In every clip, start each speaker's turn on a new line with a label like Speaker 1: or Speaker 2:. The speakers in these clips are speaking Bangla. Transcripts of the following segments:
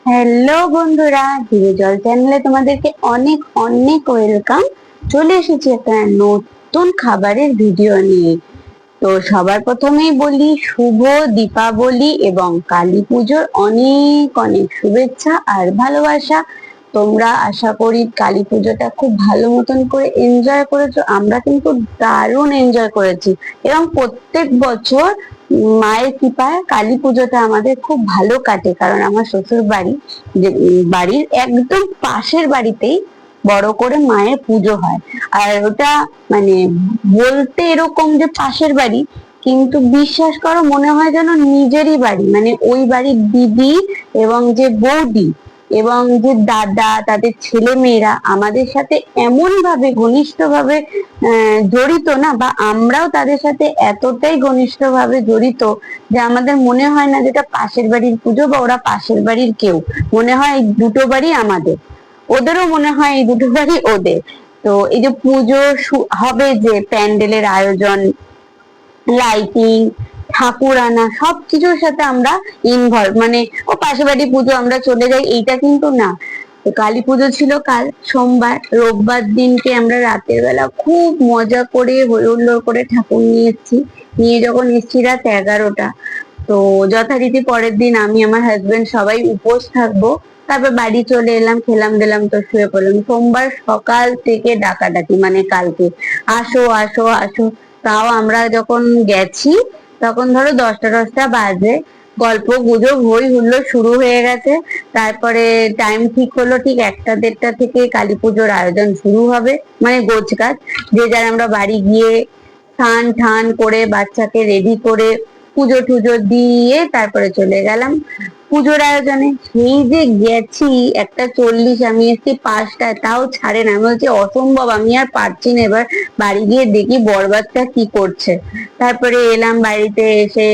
Speaker 1: হ্যালো বন্ধুরা, ধীরে জল চ্যানেলে তোমাদেরকে অনেক অনেক ওয়েলকাম। চলে এসেছি একটা নতুন খাবারের ভিডিও নিয়ে। তো সবার প্রথমেই বলি শুভ দীপাবলি এবং কালী পুজোর অনেক অনেক শুভেচ্ছা আর ভালোবাসা। তোমরা আশা করি কালী পুজোটা খুব ভালো মতন করে এনজয় করেছো। আমরা কিন্তু দারুণ এনজয় করেছি এবং প্রত্যেক বছর মায়ের কৃপায় কালী পুজোটা আমাদের খুব ভালো কাটে, কারণ আমার শ্বশুর বাড়ি যে বাড়ির একদম পাশের বাড়িতেই বড় করে মায়ের পুজো হয়। আর ওটা মানে বলতে এরকম যে পাশের বাড়ি, কিন্তু বিশ্বাস করো মনে হয় যেন নিজেরই বাড়ি। মানে ওই বাড়ির দিদি এবং যে বৌদি এবং যে দাদা, তাদের ছেলে মেয়েরা আমাদের সাথে এমন ভাবে ঘনিষ্ঠ ভাবে জড়িত না, বা আমরাও তাদের সাথে এতটাই ঘনিষ্ঠ ভাবে জড়িত যে আমাদের মনে হয় না যেটা পাশের বাড়ির পুজো বা ওরা পাশের বাড়ির কেউ। মনে হয় এই দুটো বাড়ি আমাদের, ওদেরও মনে হয় এই দুটো বাড়ি ওদের। তো এই যে পুজো হবে, যে প্যান্ডেলের আয়োজন, লাইটিং, ঠাকুর আনা, সবকিছুর সাথে আমরা ইনভলভ। মানে ও পাশের বাড়ি পুজো আমরা চলে যাই এইটা কিন্তু না। তো কালী পুজো ছিল কাল সোমবার, রোববার দিনকে আমরা রাতের বেলা খুব মজা করে হই হুল্লোড় করে ঠাকুর নিয়ে এসেছি। নিয়ে যখন এসেছি রাত 11টা, তো যথারীতি পরের দিন আমি আমার হাজবেন্ড সবাই উপোস থাকবো। তারপর বাড়ি চলে এলাম, খেলাম দিলাম, তো শুয়ে পড়লাম। সোমবার সকাল থেকে ডাকাডাকি, মানে কালকে আসো আসো আসো। তাও আমরা যখন গেছি তখন ধরো 10টা বাজে। গল্প গুজব হই হুল্লোড় শুরু হয়ে গেছে। তারপরে টাইম ঠিক হলো, ঠিক 1টা 1:30 থেকে কালী পুজোর আয়োজন শুরু হবে, মানে গোছ গাছ। যে যার আমরা বাড়ি গিয়ে স্নান ঠান করে বাচ্চাকে রেডি করে পুজো টুজো দিয়ে তারপরে চলে গেলাম পুজোর আয়োজনে। সেই যে গেছি 1:40, আমি এসেছি 5টায়, তাও ছাড়ে না। আমি বলছি অসম্ভব, আমি আর পারছি না। এবার বাড়ি গিয়ে দেখি বর বাচ্চা কি করছে। তারপরে এলাম বাড়িতে, এসে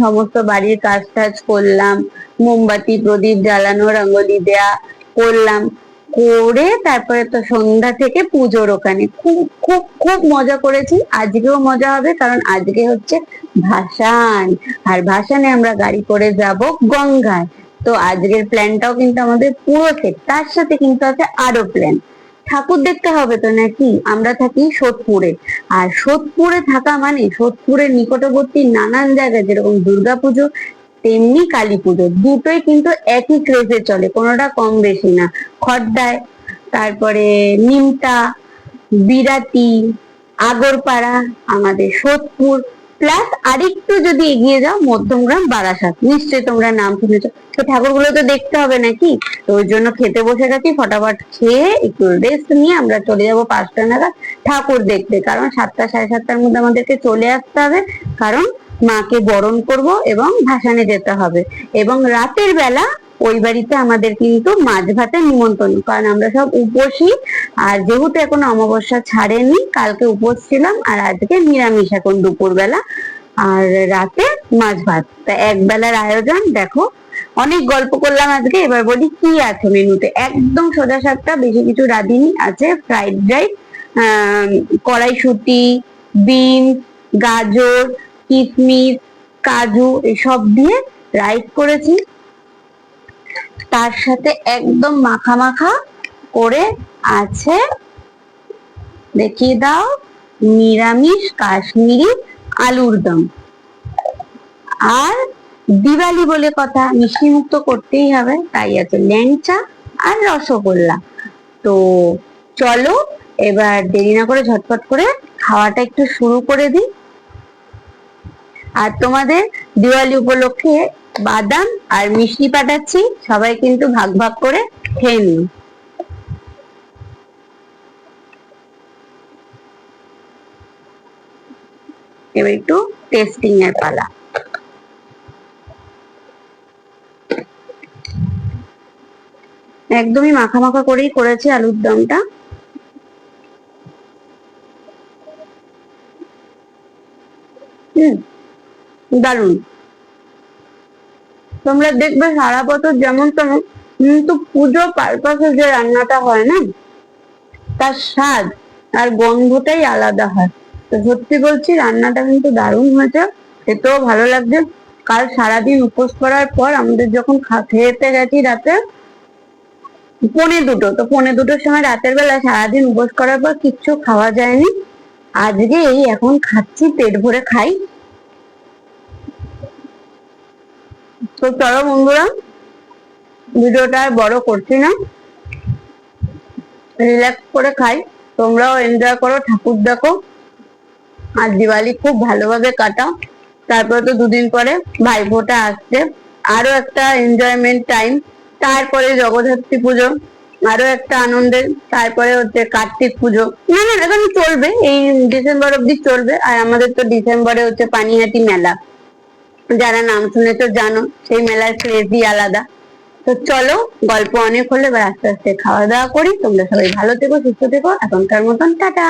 Speaker 1: সমস্ত বাড়ির কাজ টাজ করলাম, মোমবাতি প্রদীপ জ্বালানো, রঙ্গোলি দেয়া করলাম। করে তারপরে তো সন্ধ্যা থেকে পুজোর ওখানে খুব খুব খুব মজা করেছি। আজকেও মজা হবে, কারণ আজকে হচ্ছে ভাসান। আর ভাসানে আমরা গাড়ি করে যাব গঙ্গায়। তো আজকের প্ল্যানটাও কিন্তু আমাদের পুরো সেট, তার সাথে কিন্তু আছে আরো প্ল্যান। ঠাকুর দেখতে হবে তো নাকি। আমরা থাকি সোদপুরে, আর সোদপুরে থাকা মানে সোদপুরের নিকটবর্তী নানান জায়গায় যেরকম দুর্গাপুজো তেমনি কালী পুজো, দুটোই কিন্তু একই ক্রেজে চলে, কোনোটা কম বেশি না। খড়দায়, তারপরে নিমতা, বিরাটি, আগরপাড়া, আমাদের সোদপুর, প্লাস আরেকটু যদি এগিয়ে যাও মধ্যমগ্রাম, বারাসাত। নিশ্চয়ই তোমরা নাম শুনেছো। তো ঠাকুরগুলো তো দেখতে হবে নাকি, তো ওই জন্য খেতে বসে গেছি। ফটাফট খেয়ে একটু রেস্ট নিয়ে আমরা চলে যাব 5টা নাগাদ ঠাকুর দেখতে, কারণ 7টা 7:30-র মধ্যে আমাদেরকে চলে আসতে হবে, কারণ মাকে বরণ করব এবং ভাসানে যেতে হবে। এবং রাতের বেলা ওই বাড়িতে আমাদের কিন্তু মাছ ভাতের নিমন্ত্রণ, কারণ আমরা সব উপোসী। আর যেহেতু এখন অমাবস্যা ছাড়েনি, কালকে উপোস ছিলাম, আর আজকে নিরামিষ এখন দুপুর বেলা। আর রাতে মাছ ভাত, তা এক বেলার আয়োজন দেখো। অনেক গল্প করলাম আজকে, এবার বলি কি আছে মেনুতে। একদম সোজা সাপটা, বেশি কিছু রাঁধিনি। আছে ফ্রাইড রাইস, কড়াইশুঁটি, বিনস, গাজর, কিশমিশ, কাজু এসব দিয়ে রাইস করেছি। তার সাথে একদম মাখা মাখা করে আছে, দেখিয়ে দাও, নিরামিষ কাশ্মীরি আলুর দম। আর দিওয়ালি বলে কথা, মিষ্টি মুখ তো করতেই হবে, তাই আছে ল্যাংচা আর রসগোল্লা। তো চলো এবার দেরি না করে ঝটপট করে খাওয়াটা একটু শুরু করে দিই। আর তোমাদের দিওয়ালি উপলক্ষে বাদাম আর মিষ্টি পাঠাচ্ছি, সবাই কিন্তু ভাগ ভাগ করে খেয়ে নিও। এবার একটু টেস্টিং এর পালা। একদমই মাখা মাখা করেই করেছি আলুর দমটা। দারুন। তোমরা দেখবে সারা বছর যেমন তেমন, কিন্তু পুজো পারপাসে যে রান্নাটা হয় না, তার স্বাদ আর গন্ধটাই আলাদা হয়। তো সত্যি বলছি রান্নাটা কিন্তু দারুণ হয়েছে, খেতেও ভালো লাগছে। কাল সারাদিন উপোস করার পর আমাদের যখন খেতে গেছি রাতে 1:45, তো 1:45 সময় রাতের বেলা সারাদিন উপোস করার পর কিচ্ছু খাওয়া যায়নি। আজকে এই এখন খাচ্ছি, পেট ভরে খাই। তো চলো বন্ধুরা, ভিডিওটা আর বড় করছি না, রিল্যাক্স করে খাই, তোমরাও এনজয় করো, ঠাকুর দেখো, আর দিওয়ালি খুব ভালোভাবে কাটাও। তারপরে তো 2 দিন পরে ভাইফোঁটা আসছে, আরো একটা এনজয়মেন্ট টাইম। তারপরে জগদ্ধাত্রী পুজো, আরো একটা আনন্দের। তারপরে হচ্ছে কার্তিক পুজো, না না এখন চলবে, এই ডিসেম্বর অব্দি চলবে। আর আমাদের তো ডিসেম্বরে হচ্ছে পানিহাটি মেলা, যারা নাম শুনেছো জানো, সেই মেলার ক্রেজই আলাদা। তো চলো, গল্প অনেক হলে এবার আস্তে আস্তে খাওয়া দাওয়া করি। তোমরা সবাই ভালো থেকো, সুস্থ থেকো, এখনকার মতন টাটা।